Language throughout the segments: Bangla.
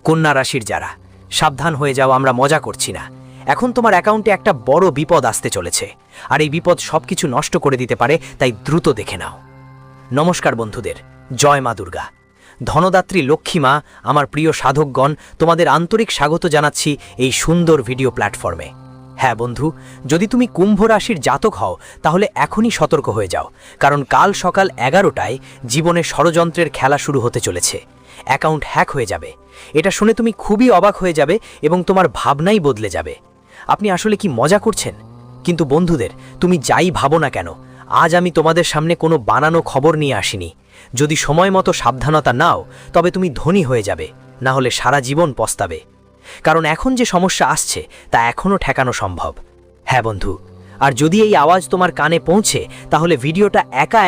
কন্যা রাশির যারা, সাবধান হয়ে যাও, আমরা মজা করছি না। এখন তোমার অ্যাকাউন্টে একটা বড় বিপদ আসতে চলেছে, আর এই বিপদ সবকিছু নষ্ট করে দিতে পারে, তাই দ্রুত দেখে নাও। নমস্কার বন্ধুদের, জয় মা দুর্গা। ধনদাত্রী লক্ষ্মী মা, আমার প্রিয় সাধকগণ, তোমাদের আন্তরিক স্বাগত জানাচ্ছি এই সুন্দর ভিডিও প্ল্যাটফর্মে। হ্যাঁ বন্ধু, যদি তুমি কুম্ভ রাশির জাতক হও তাহলে এখনই সতর্ক হয়ে যাও, কারণ কাল সকাল 11টায় জীবনে ষড়যন্ত্রের খেলা শুরু হতে চলেছে। অ্যাকাউন্ট হ্যাক হয়ে যাবে। এটা শুনে তুমি খুবই অবাক হয়ে যাবে এবং তোমার ভাবনাই বদলে যাবে। আপনি আসলে কি মজা করছেন? কিন্তু বন্ধুদের, তুমি যাই ভাবো না কেন, আজ আমি তোমাদের সামনে কোনো বানানো খবর নিয়ে আসিনি। যদি সময় মতো সাবধানতা নাও তবে তুমি ধনী হয়ে যাবে, না হলে সারা জীবন পস্তাবে। কারণ এখন যে সমস্যা আসছে তা এখনও ঠেকানো সম্ভব। হ্যাঁ বন্ধু, আর যদি এই আওয়াজ তোমার কানে পৌঁছে তাহলে ভিডিওটা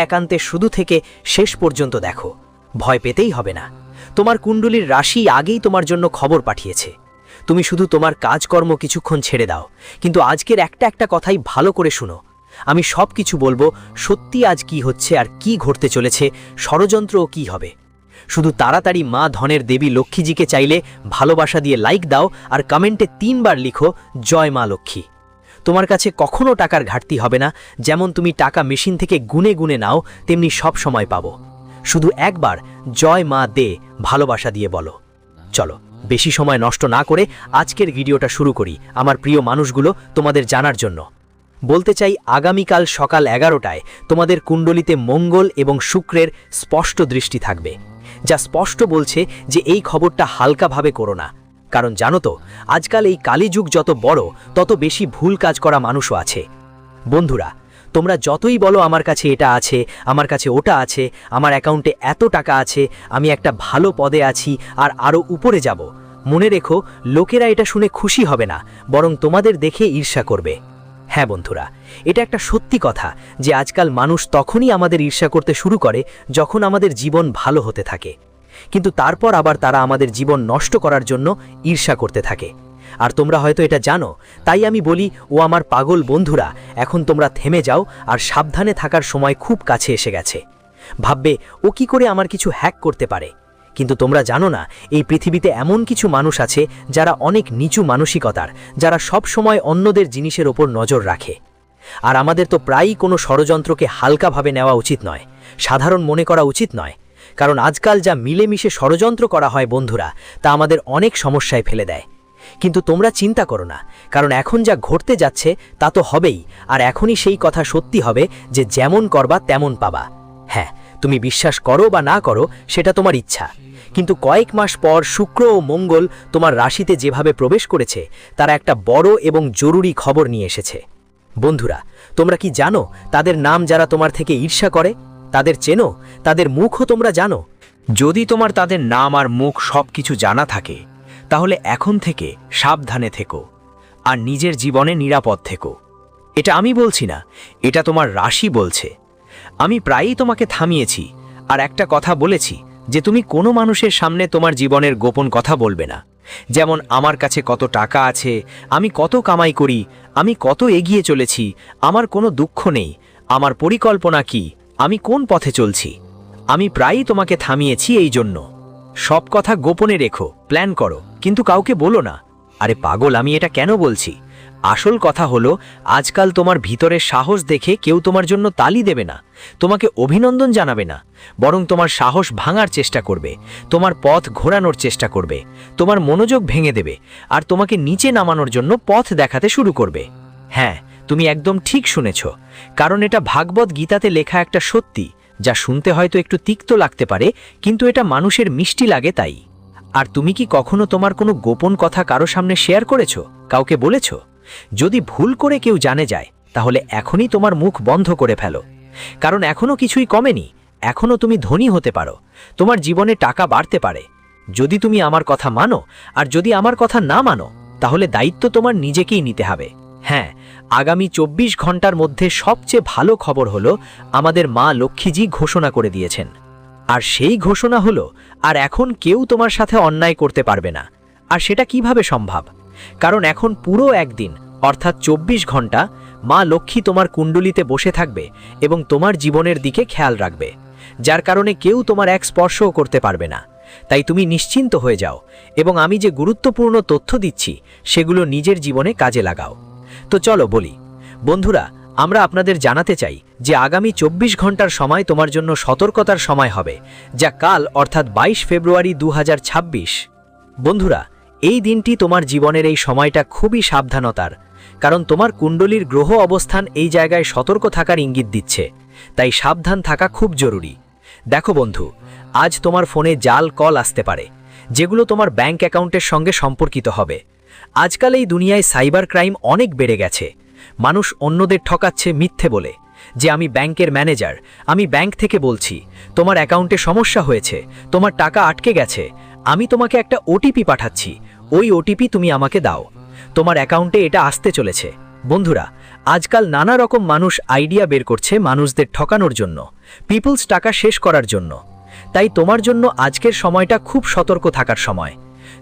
একান্তে শুরু থেকে শেষ পর্যন্ত দেখো। ভয় পেতেই হবে না। তোমার কুণ্ডলীর রাশি আগেই তোমার জন্য খবর পাঠিয়েছে। তুমি শুধু তোমার কাজকর্ম কিছুক্ষণ ছেড়ে দাও, কিন্তু আজকের একটা কথাই ভালো করে শুনো। আমি সব কিছু বলবো, সত্যি আজ কি হচ্ছে আর কি ঘটতে চলেছে, ষড়যন্ত্রও কি হবে। শুধু তাড়াতাড়ি মা ধনের দেবী লক্ষ্মীজিকে চাইলে ভালোবাসা দিয়ে লাইক দাও আর কমেন্টে 3 বার লিখো জয় মা লক্ষ্মী। তোমার কাছে কখনো টাকার ঘাটতি হবে না। যেমন তুমি টাকা মেশিন থেকে গুনে গুনে নাও, তেমনি সব সময় পাবো। শুধু একবার জয় মা দে ভালোবাসা দিয়ে বলো। চলো বেশি সময় নষ্ট না করে আজকের ভিডিওটা শুরু করি। আমার প্রিয় মানুষগুলো, তোমাদের জানার জন্য বলতে চাই, আগামীকাল সকাল 11টায় তোমাদের কুণ্ডলিতে মঙ্গল এবং শুক্রের স্পষ্ট দৃষ্টি থাকবে, যা স্পষ্ট বলছে যে এই খবরটা হালকাভাবে করো না। কারণ জানো তো, আজকাল এই কালীযুগ যত বড় তত বেশি ভুল কাজ করা মানুষও আছে। বন্ধুরা, তোমরা যতই বলো আমার কাছে এটা আছে, আমার কাছে ওটা আছে, আমার অ্যাকাউন্টে এত টাকা আছে, আমি একটা ভালো পদে আছি আর আরও উপরে যাব, মনে রেখো লোকেরা এটা শুনে খুশি হবে না, বরং তোমাদের দেখে ঈর্ষা করবে। হ্যাঁ বন্ধুরা, এটা একটা সত্যি কথা যে আজকাল মানুষ তখনই আমাদের ঈর্ষা করতে শুরু করে যখন আমাদের জীবন ভালো হতে থাকে, কিন্তু তারপর আবার তারা আমাদের জীবন নষ্ট করার জন্য ঈর্ষা করতে থাকে। আর তোমরা হয়তো এটা জানো, তাই আমি বলি, ও আমার পাগল বন্ধুরা, এখন তোমরা থেমে যাও আর সাবধানে থাকার সময় খুব কাছে এসে গেছে। ভাববে ও কি করে আমার কিছু হ্যাক করতে পারে, কিন্তু তোমরা জানো না, এই পৃথিবীতে এমন কিছু মানুষ আছে যারা অনেক নিচু মানসিকতার, যারা সব সময় অন্যদের জিনিসের ওপর নজর রাখে। আর আমাদের তো প্রায়ই কোনো ষড়যন্ত্রকে হালকাভাবে নেওয়া উচিত নয়, সাধারণ মনে করা উচিত নয়। কারণ আজকাল যা মিলেমিশে ষড়যন্ত্র করা হয় বন্ধুরা, তা আমাদের অনেক সমস্যায় ফেলে দেয়। কিন্তু তোমরা চিন্তা করো না, কারণ এখন যা ঘটতে যাচ্ছে তা তো হবেই, আর এখনই সেই কথা সত্যি হবে যে যেমন করবা তেমন পাবা। হ্যাঁ, তুমি বিশ্বাস করো বা না করো সেটা তোমার ইচ্ছা, কিন্তু কয়েক মাস পর শুক্র ও মঙ্গল তোমার রাশিতে যেভাবে প্রবেশ করেছে, তারা একটা বড় এবং জরুরি খবর নিয়ে এসেছে। বন্ধুরা, তোমরা কি জানো তাদের নাম যারা তোমার থেকে ঈর্ষা করে? তাদের চেনো? তাদের মুখও তোমরা জানো? যদি তোমার তাদের নাম আর মুখ সব কিছু জানা থাকে, তাহলে এখন থেকে সাবধানে থেকো আর নিজের জীবনে নিরাপদ থেকো। এটা আমি বলছি না, এটা তোমার রাশি বলছে। আমি প্রায়ই তোমাকে থামিয়েছি আর একটা কথা বলেছি যে তুমি কোনো মানুষের সামনে তোমার জীবনের গোপন কথা বলবে না। যেমন আমার কাছে কত টাকা আছে, আমি কত কামাই করি, আমি কত এগিয়ে চলেছি, আমার কোনো দুঃখ নেই, আমার পরিকল্পনা কি, আমি কোন পথে চলছি। আমি প্রায়ই তোমাকে থামিয়েছি এই জন্য। সব কথা গোপনে রেখো, প্ল্যান করো, কিন্তু কাউকে বলো না। আরে পাগল, আমি এটা কেন বলছি? আসল কথা হলো, আজকাল তোমার ভিতরের সাহস দেখে কেউ তোমার জন্য তালি দেবে না, তোমাকে অভিনন্দন জানাবে না, বরং তোমার সাহস ভাঙার চেষ্টা করবে, তোমার পথ ঘোরানোর চেষ্টা করবে, তোমার মনোযোগ ভেঙে দেবে আর তোমাকে নিচে নামানোর জন্য পথ দেখাতে শুরু করবে। হ্যাঁ, তুমি একদম ঠিক শুনেছ, কারণ এটা ভাগবত গীতাতে লেখা একটা সত্যি, যা শুনতে হয়তো একটু তিক্ত লাগতে পারে, কিন্তু এটা মানুষের মিষ্টি লাগে তাই। আর তুমি কি কখনো তোমার কোনো গোপন কথা কারো সামনে শেয়ার করেছো, কাউকে বলেছ? যদি ভুল করে কেউ জানে যায়, তাহলে এখনই তোমার মুখ বন্ধ করে ফেলো, কারণ এখনো কিছুই কমেনি। এখনো তুমি ধনী হতে পারো, তোমার জীবনে টাকা বাড়তে পারে, যদি তুমি আমার কথা মানো। আর যদি আমার কথা না মানো, তাহলে দায়িত্ব তোমার নিজেকেই নিতে হবে। হ্যাঁ, আগামী 24 ঘন্টার মধ্যে সবচেয়ে ভালো খবর হলো, আমাদের মা লক্ষ্মীজি ঘোষণা করে দিয়েছেন। আর সেই ঘোষণা হলো, আর এখন কেউ তোমার সাথে অন্যায় করতে পারবে না। আর সেটা কিভাবে সম্ভব? কারণ এখন পুরো একদিন, অর্থাৎ 24 ঘন্টা, মা লক্ষ্মী তোমার কুণ্ডলিতে বসে থাকবে এবং তোমার জীবনের দিকে খেয়াল রাখবে, যার কারণে কেউ তোমার এক স্পর্শও করতে পারবে না। তাই তুমি নিশ্চিন্ত হয়ে যাও এবং আমি যে গুরুত্বপূর্ণ তথ্য দিচ্ছি সেগুলো নিজের জীবনে কাজে লাগাও। তো চলো বলি বন্ধুরা, আমরা আপনাদের জানাতে চাই যে আগামী 24 ঘন্টার সময় তোমার জন্য সতর্কতার সময় হবে, যা কাল অর্থাৎ 22 ফেব্রুয়ারি 2026। বন্ধুরা, এই দিনটি তোমার জীবনের এই সময়টা খুবই সাবধানতার, কারণ তোমার কুণ্ডলীর গ্রহ অবস্থান এই জায়গায় সতর্ক থাকার ইঙ্গিত দিচ্ছে, তাই সাবধান থাকা খুব জরুরি। দেখো বন্ধু, আজ তোমার ফোনে জাল কল আসতে পারে, যেগুলো তোমার ব্যাংক অ্যাকাউন্টের সঙ্গে সম্পর্কিত হবে। আজকাল এই দুনিয়ায় সাইবার ক্রাইম অনেক বেড়ে গেছে। মানুষ অন্যদের ঠকাচ্ছে মিথ্যে বলে যে আমি ব্যাংকের ম্যানেজার, আমি ব্যাংক থেকে বলছি, তোমার অ্যাকাউন্টে সমস্যা হয়েছে, তোমার টাকা আটকে গেছে, আমি তোমাকে একটা ওটিপি পাঠাচ্ছি, ওই ওটিপি তুমি আমাকে দাও, তোমার অ্যাকাউন্টে এটা আসতে চলেছে। বন্ধুরা, আজকাল নানা রকম মানুষ আইডিয়া বের করছে মানুষদের ঠকানোর জন্য, পিপলস টাকা শেষ করার জন্য। তাই তোমার জন্য আজকের সময়টা খুব সতর্ক থাকার সময়।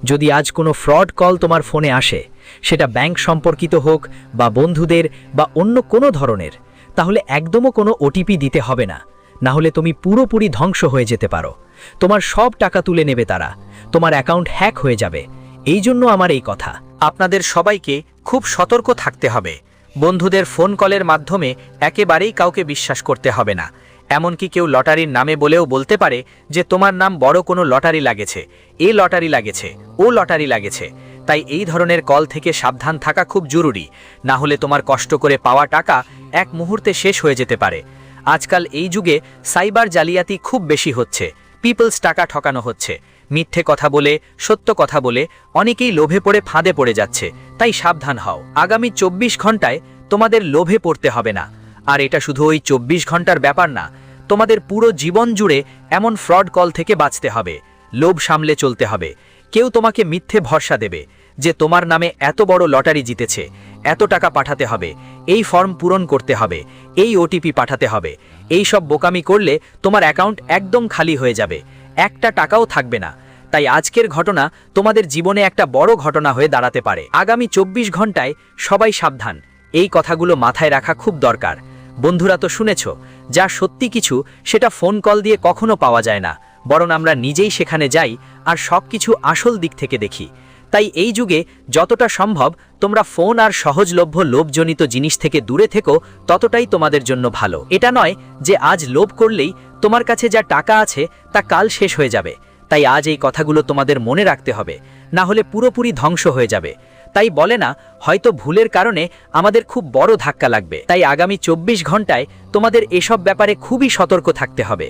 যদি আজ কোনো ফ্রড কল তোমার ফোনে আসে, সেটা ব্যাংক সম্পর্কিত হোক বা বন্ধুদের বা অন্য কোনো ধরনের, তাহলে একদমও কোনো ওটিপি দিতে হবে না, না হলে তুমি পুরোপুরি ধ্বংস হয়ে যেতে পারো। তোমার সব টাকা তুলে নেবে তারা, তোমার অ্যাকাউন্ট হ্যাক হয়ে যাবে। এই জন্য আমার এই কথা, আপনাদের সবাইকে খুব সতর্ক থাকতে হবে। বন্ধুদের ফোন কলের মাধ্যমে একেবারেই কাউকে বিশ্বাস করতে হবে না। এমনকি কেউ লটারির নামে বলেও বলতে পারে যে তোমার নাম বড় কোনো লটারি লাগেছে, এ লটারি লাগেছে, ও লটারি লাগেছে। তাই এই ধরনের কল থেকে সাবধান থাকা খুব জরুরি, না হলে তোমার কষ্ট করে পাওয়া টাকা এক মুহূর্তে শেষ হয়ে যেতে পারে। আজকাল এই যুগে সাইবার জালিয়াতি খুব বেশি হচ্ছে, পিপলস টাকা ঠকানো হচ্ছে। মিথ্যে কথা বলে, সত্য কথা বলে অনেকেই লোভে পড়ে ফাঁদে পড়ে যাচ্ছে। তাই সাবধান হও। আগামী 24 ঘন্টায় তোমাদের লোভে পড়তে হবে না। আর এটা শুধু ওই 24 ঘন্টার ব্যাপার না, তোমাদের পুরো জীবন জুড়ে এমন ফ্রড কল থেকে বাঁচতে হবে। লোভ সামলে চলতে হবে। কেউ তোমাকে মিথ্যে ভরসা দেবে যে তোমার নামে এত বড় লটারি জিতেছে, এত টাকা পাঠাতে হবে, এই ফর্ম পূরণ করতে হবে, এই ওটিপি পাঠাতে হবে। এই সব বোকামি করলে তোমার অ্যাকাউন্ট একদম খালি হয়ে যাবে, একটা টাকাও থাকবে না। তাই আজকের ঘটনা তোমাদের জীবনে একটা বড় ঘটনা হয়ে দাঁড়াতে পারে। আগামী 24 ঘন্টায় সবাই সাবধান, এই কথাগুলো মাথায় রাখা খুব দরকার। বন্ধুরা, তো শুনেছ, যা সত্যি কিছু সেটা ফোন কল দিয়ে কখনো পাওয়া যায় না, বরং আমরা নিজেই সেখানে যাই আর সব কিছু আসল দিক থেকে দেখি। তাই এই যুগে যতটা সম্ভব তোমরা ফোন আর সহজলভ্য লোভজনিত জিনিস থেকে দূরে থেকো, ততটাই তোমাদের জন্য ভালো। এটা নয় যে আজ লোভ করলেই তোমার কাছে যা টাকা আছে তা কাল শেষ হয়ে যাবে। তাই আজ এই কথাগুলো তোমাদের মনে রাখতে হবে, না হলে পুরোপুরি ধ্বংস হয়ে যাবে। তাই বলে না, হয়তো ভুলের কারণে আমাদের খুব বড় ধাক্কা লাগবে। তাই আগামী 24 ঘন্টায় তোমাদের এসব ব্যাপারে খুবই সতর্ক থাকতে হবে।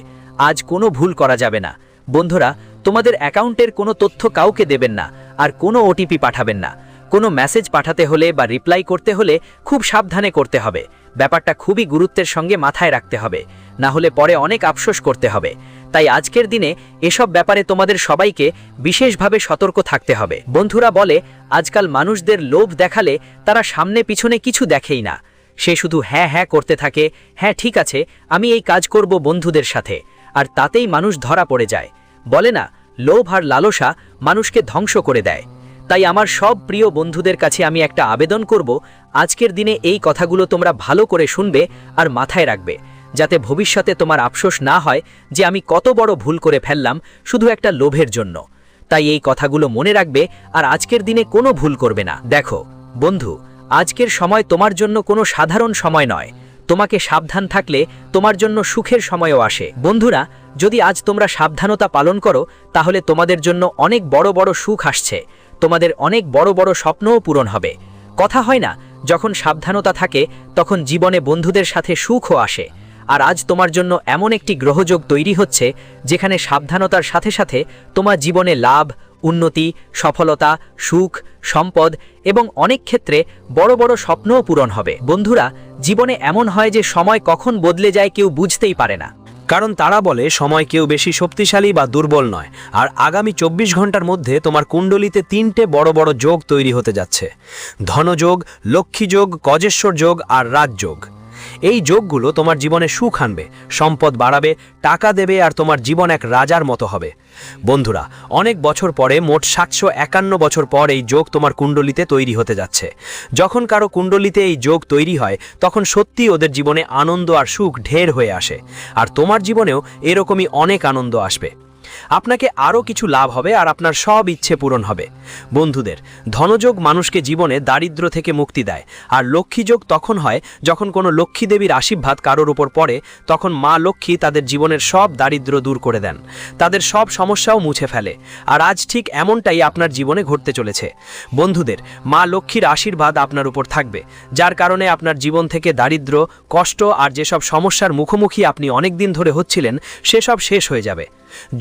আজ কোনো ভুল করা যাবে না। বন্ধুরা, তোমাদের অ্যাকাউন্টের কোনো তথ্য কাউকে দেবেন না, আর কোনো ওটিপি পাঠাবেন না। কোনো মেসেজ পাঠাতে হলে বা রিপ্লাই করতে হলে খুব সাবধানে করতে হবে। ব্যাপারটা খুবই গুরুত্বের সঙ্গে মাথায় রাখতে হবে, না হলে পরে অনেক আফসোস করতে হবে। তাই আজকের দিনে এসব ব্যাপারে তোমাদের সবাইকে বিশেষভাবে সতর্ক থাকতে হবে। বন্ধুরা বলে, আজকাল মানুষদের লোভ দেখালে তারা সামনে পিছনে কিছু দেখেই না, সে শুধু হ্যাঁ হ্যাঁ করতে থাকে, হ্যাঁ ঠিক আছে আমি এই কাজ করব বন্ধুদের সাথে, আর তাতেই মানুষ ধরা পড়ে যায়। বলে না, লোভ আর লালসা মানুষকে ধ্বংস করে দেয়। তাই আমার সব প্রিয় বন্ধুদের কাছে আমি একটা আবেদন করব, আজকের দিনে এই কথাগুলো তোমরা ভালো করে শুনবে আর মাথায় রাখবে, যাতে ভবিষ্যতে তোমার আফসোস না হয় যে আমি কত বড় ভুল করে ফেললাম শুধু একটা লোভের জন্য। তাই এই কথাগুলো মনে রাখবে আর আজকের দিনে কোনো ভুল করবে না। দেখো বন্ধু, আজকের সময় তোমার জন্য কোনো সাধারণ সময় নয়। তোমাকে সাবধান থাকলে তোমার জন্য সুখের সময়ও আসে। বন্ধুরা, যদি আজ তোমরা সাবধানতা পালন করো, তাহলে তোমাদের জন্য অনেক বড় বড় সুখ আসছে, তোমাদের অনেক বড় বড় স্বপ্নও পূরণ হবে। কথা হয় না, যখন সাবধানতা থাকে তখন জীবনে বন্ধুদের সাথে সুখও আসে। আর আজ তোমার জন্য এমন একটি গ্রহযোগ তৈরি হচ্ছে, যেখানে সাবধানতার সাথে সাথে তোমার জীবনে লাভ, উন্নতি, সফলতা, সুখ, সম্পদ এবং অনেক ক্ষেত্রে বড় বড় স্বপ্নও পূরণ হবে। বন্ধুরা, জীবনে এমন হয় যে সময় কখন বদলে যায় কেউ বুঝতেই পারে না, কারণ তারা বলে সময় কেউ বেশি শক্তিশালী বা দুর্বল নয়। আর আগামী 24 ঘন্টার মধ্যে তোমার কুণ্ডলিতে 3টে বড় বড় যোগ তৈরি হতে যাচ্ছে: ধনযোগ, লক্ষ্মী যোগ, গজেশ্বর যোগ আর রাজযোগ। এই যোগগুলো তোমার জীবনে সুখ আনবে, সম্পদ বাড়াবে, টাকা দেবে আর তোমার জীবন এক রাজার মতো হবে। বন্ধুরা, অনেক বছর পরে, মোট 751 বছর পর এই যোগ তোমার কুণ্ডলিতে তৈরি হতে যাচ্ছে। যখন কারো কুণ্ডলিতে এই যোগ তৈরি হয়, তখন সত্যিই ওদের জীবনে আনন্দ আর সুখ ঢের হয়ে আসে। আর তোমার জীবনেও এরকমই অনেক আনন্দ আসবে। আপনাকে আরও কিছু লাভ হবে আর আপনার সব ইচ্ছে পূরণ হবে। বন্ধুদের, ধনযোগ মানুষকে জীবনে দারিদ্র থেকে মুক্তি দেয়, আর লক্ষ্মীযোগ তখন হয় যখন কোনো লক্ষ্মী দেবীর আশীর্বাদ কারোর উপর পড়ে, তখন মা লক্ষ্মী তাদের জীবনের সব দারিদ্র দূর করে দেন, তাদের সব সমস্যাও মুছে ফেলে। আর আজ ঠিক এমনটাই আপনার জীবনে ঘটতে চলেছে। বন্ধুদের, মা লক্ষ্মীর আশীর্বাদ আপনার উপর থাকবে, যার কারণে আপনার জীবন থেকে দারিদ্র, কষ্ট আর যেসব সমস্যার মুখোমুখি আপনি অনেক দিন ধরে হচ্ছিলেন সেসব শেষ হয়ে যাবে।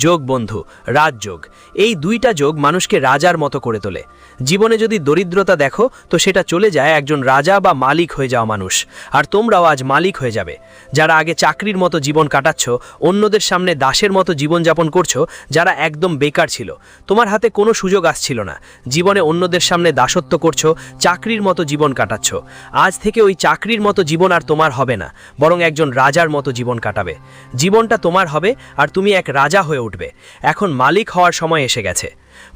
যোগ বন্ধু, রাজযোগ, এই দুইটা যোগ মানুষকে রাজার মতো করে তোলে। জীবনে যদি দরিদ্রতা দেখো তো সেটা চলে যায় একজন রাজা বা মালিক হয়ে যাওয়া মানুষ, আর তোমরাও আজ মালিক হয়ে যাবে। যারা আগে চাকরির মতো জীবন কাটাচ্ছ, অন্যদের সামনে দাসের মতো জীবনযাপন করছো, যারা একদম বেকার ছিল, তোমার হাতে কোনো সুযোগ আসছিল না, জীবনে অন্যদের সামনে দাসত্ব করছো, চাকরির মতো জীবন কাটাচ্ছ, আজ থেকে ওই চাকরির মতো জীবন আর তোমার হবে না, বরং একজন রাজার মতো জীবন কাটাবে। জীবনটা তোমার হবে আর তুমি এক রাজা হয়ে উঠবে। এখন মালিক হওয়ার সময় এসে গেছে।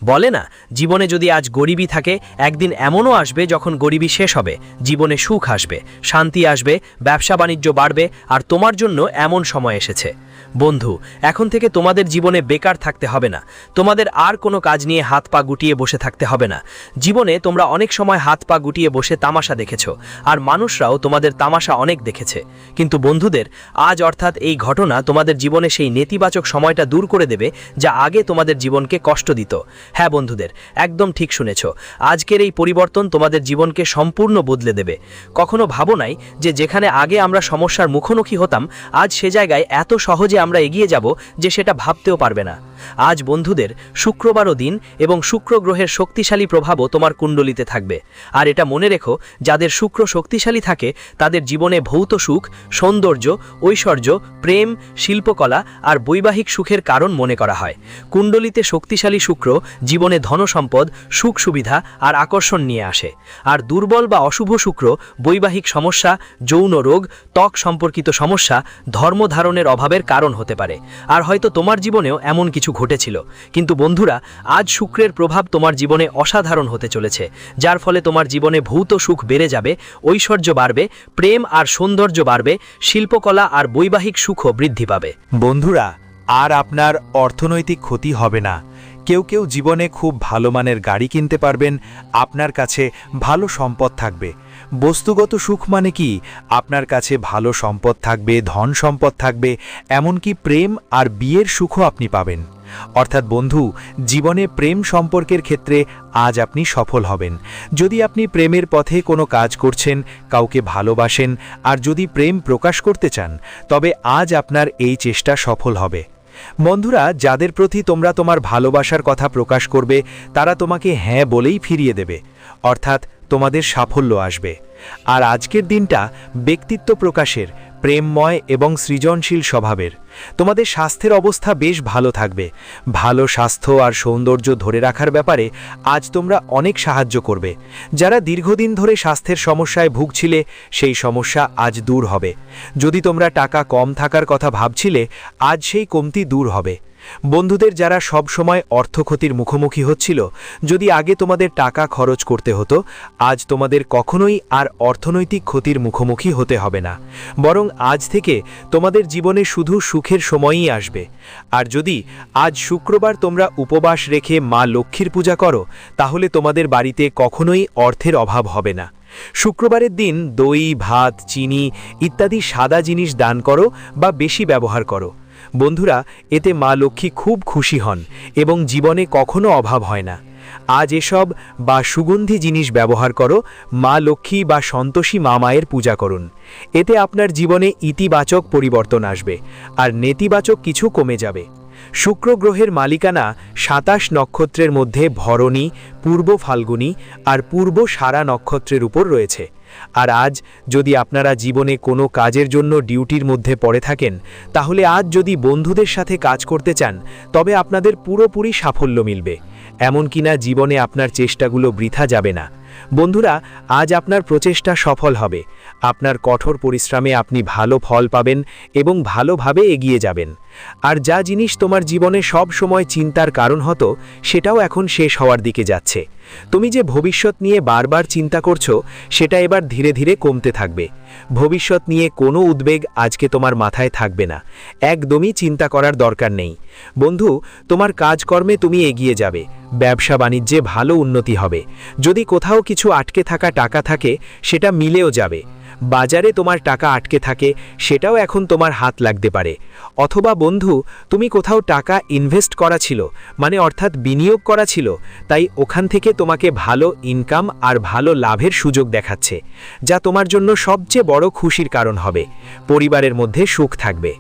বলে না, জীবনে যদি আজ গরিবী থাকে, একদিন এমনও আসবে যখন গরিবী শেষ হবে, জীবনে সুখ আসবে, শান্তি আসবে, ব্যবসা বাণিজ্য বাড়বে, আর তোমার জন্য এমন সময় এসেছে। বন্ধু, এখন থেকে তোমাদের জীবনে বেকার থাকতে হবে না, তোমাদের আর কোনো কাজ নিয়ে হাত পা গুটিয়ে বসে থাকতে হবে না। জীবনে তোমরা অনেক সময় হাত পা গুটিয়ে বসে তামাশা দেখেছো, আর মানুষরাও তোমাদের তামাশা অনেক দেখেছে। কিন্তু বন্ধুদের, আজ অর্থাৎ এই ঘটনা তোমাদের জীবনে সেই নেতিবাচক সময়টা দূর করে দেবে যা আগে তোমাদের জীবনকে কষ্ট দিত। হ্যাঁ বন্ধুদের, একদম ঠিক শুনেছ, আজকের এই পরিবর্তন তোমাদের জীবনকে সম্পূর্ণ বদলে দেবে। কখনো ভাবো নাই যে যেখানে আগে আমরা সমস্যার মুখোমুখি হতাম, আজ সে জায়গায় এত সহজে আমরা এগিয়ে যাব যে সেটা ভাবতেও পারবে না। আজ বন্ধুদের, শুক্রবারও দিন এবং শুক্র গ্রহের শক্তিশালী প্রভাবও তোমার কুণ্ডলিতে থাকবে। আর এটা মনে রেখো, যাদের শুক্র শক্তিশালী থাকে তাদের জীবনে ভৌত সুখ, সৌন্দর্য, ঐশ্বর্য, প্রেম, শিল্পকলা আর বৈবাহিক সুখের কারণ মনে করা হয়। কুণ্ডলিতে শক্তিশালী শুক্র জীবনে ধনসম্পদ, সুখ সুবিধা আর আকর্ষণ নিয়ে আসে। আর দুর্বল বা অশুভ শুক্র বৈবাহিক সমস্যা, যৌন রোগ, ত্বক সম্পর্কিত সমস্যা, ধর্মধারণের অভাবের কারণ হতে পারে। আর হয়তো তোমার জীবনেও এমন কিছু ঘটেছিল। কিন্তু বন্ধুরা, আজ শুক্রের প্রভাব তোমার জীবনে অসাধারণ হতে চলেছে, যার ফলে তোমার জীবনে ভৌত সুখ বেড়ে যাবে, ঐশ্বর্য বাড়বে, প্রেম আর সৌন্দর্য বাড়বে, শিল্পকলা আর বৈবাহিক সুখও বৃদ্ধি পাবে। বন্ধুরা, আর আপনার অর্থনৈতিক ক্ষতি হবে না। কেউ কেউ জীবনে খুব ভালো মানের গাড়ি কিনতে পারবেন, আপনার কাছে ভালো সম্পদ থাকবে। বস্তুগত সুখ মানে কি? আপনার কাছে ভালো সম্পদ থাকবে, ধন সম্পদ থাকবে, এমনকি প্রেম আর বিয়ের সুখও আপনি পাবেন। অর্থাৎ বন্ধু, জীবনে প্রেম সম্পর্কের ক্ষেত্রে আজ আপনি সফল হবেন। যদি আপনি প্রেমের পথে কোনো কাজ করছেন, কাউকে ভালোবাসেন, আর যদি প্রেম প্রকাশ করতে চান, তবে আজ আপনার এই চেষ্টা সফল হবে। বন্ধুরা, যাদের প্রতি তোমরা তোমার ভালোবাসার কথা প্রকাশ করবে, তারা তোমাকে হ্যাঁ বলেই ফিরিয়ে দেবে, অর্থাৎ তোমাদের সাফল্য আসবে। আর আজকের দিনটা ব্যক্তিত্ব প্রকাশের, প্রেমময় এবং সৃজনশীল স্বভাবের। তোমাদের স্বাস্থ্যের অবস্থা বেশ ভালো থাকবে। ভালো স্বাস্থ্য আর সৌন্দর্য ধরে রাখার ব্যাপারে আজ তোমরা অনেক সাহায্য করবে। যারা দীর্ঘদিন ধরে স্বাস্থ্যের সমস্যায় ভুগছিলে, সেই সমস্যা আজ দূর হবে। যদি তোমরা টাকা কম থাকার কথা ভাবছিলে, আজ সেই কমতি দূর হবে। বন্ধুদের, যারা সব সময় অর্থক্ষতির মুখোমুখি হচ্ছিল, যদি আগে তোমাদের টাকা খরচ করতে হতো, আজ তোমাদের কখনোই আর অর্থনৈতিক ক্ষতির মুখোমুখি হতে হবে না, বরং আজ থেকে তোমাদের জীবনে শুধু সুখের সময়ই আসবে। আর যদি আজ শুক্রবার তোমরা উপবাস রেখে মা লক্ষ্মীর পূজা করো, তাহলে তোমাদের বাড়িতে কখনোই অর্থের অভাব হবে না। শুক্রবারের দিন দই, ভাত, চিনি ইত্যাদি সাদা জিনিস দান করো বা বেশি ব্যবহার করো। বন্ধুরা, এতে মা লক্ষ্মী খুব খুশি হন এবং জীবনে কখনো অভাব হয় না। আজ এসব বা সুগন্ধি জিনিস ব্যবহার করো, মা লক্ষ্মী বা সন্তোষী মা মায়ের পূজা করুন। এতে আপনার জীবনে ইতিবাচক পরিবর্তন আসবে আর নেতিবাচক কিছু কমে যাবে। শুক্র গ্রহের মালিকানা ২৭ নক্ষত্রের মধ্যে ভরণী, পূর্ব ফাল্গুনী আর পূর্ব সারা নক্ষত্রের উপর রয়েছে। আর আজ যদি আপনারা জীবনে কোনো কাজের জন্য ডিউটির মধ্যে পড়ে থাকেন, তাহলে আজ যদি বন্ধুদের সাথে কাজ করতে চান, তবে আপনাদের পুরোপুরি সাফল্য মিলবে। এমনকি না, জীবনে আপনার চেষ্টাগুলো বৃথা যাবে না। বন্ধুরা, আজ আপনার প্রচেষ্টা সফল হবে। আপনার কঠোর পরিশ্রমে আপনি ভালো ফল পাবেন এবং ভালোভাবে এগিয়ে যাবেন। আর যা জিনিস তোমার জীবনে সব সময় চিন্তার কারণ হতো সেটাও এখন শেষ হওয়ার দিকে যাচ্ছে। তুমি যে ভবিষ্যৎ নিয়ে বারবার চিন্তা করছো সেটা এবার ধীরে ধীরে কমতে থাকবে। ভবিষ্যৎ নিয়ে কোনো উদ্বেগ আজকে তোমার মাথায় থাকবে না, একদমই চিন্তা করার দরকার নেই। বন্ধু, তোমার কাজকর্মে তুমি এগিয়ে যাবে, ব্যবসা বাণিজ্যে ভালো উন্নতি হবে। যদি কোথাও কিছু আটকে থাকা টাকা থাকে সেটা মিলেও যাবে। বাজারে তোমার টাকা আটকে থাকে সেটাও এখন তোমার হাত লাগতে পারে। অথবা বন্ধু, তুমি কোথাও টাকা ইনভেস্ট করা ছিল, মানে অর্থাৎ বিনিয়োগ করা ছিল, তাই ওখান থেকে তোমাকে ভালো ইনকাম আর ভালো লাভের সুযোগ দেখাচ্ছে, যা তোমার জন্য সবচেয়ে বড় খুশির কারণ হবে। পরিবারের মধ্যে সুখ থাকবে।